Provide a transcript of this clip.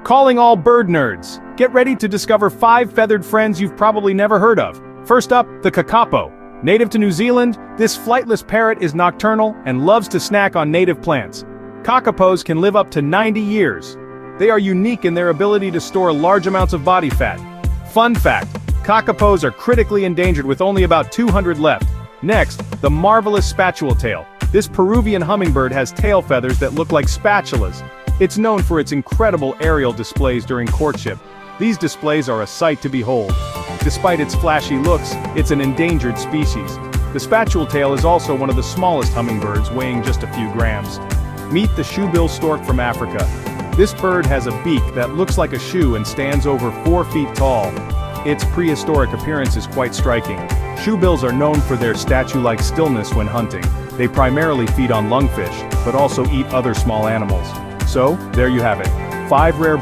Calling all bird nerds! Get ready to discover 5 feathered friends you've probably never heard of. First up, the kakapo. Native to New Zealand, this flightless parrot is nocturnal and loves to snack on native plants. Kakapos can live up to 90 years. They are unique in their ability to store large amounts of body fat. Fun fact, kakapos are critically endangered with only about 200 left. Next, the marvelous spatule tail. This Peruvian hummingbird has tail feathers that look like spatulas. It's known for its incredible aerial displays during courtship. These displays are a sight to behold. Despite its flashy looks, it's an endangered species. The spatule tail is also one of the smallest hummingbirds, weighing just a few grams. Meet the shoebill stork from Africa. This bird has a beak that looks like a shoe and stands over 4 feet tall. Its prehistoric appearance is quite striking. Shoebills are known for their statue-like stillness when hunting. They primarily feed on lungfish, but also eat other small animals. So, there you have it. 5 rare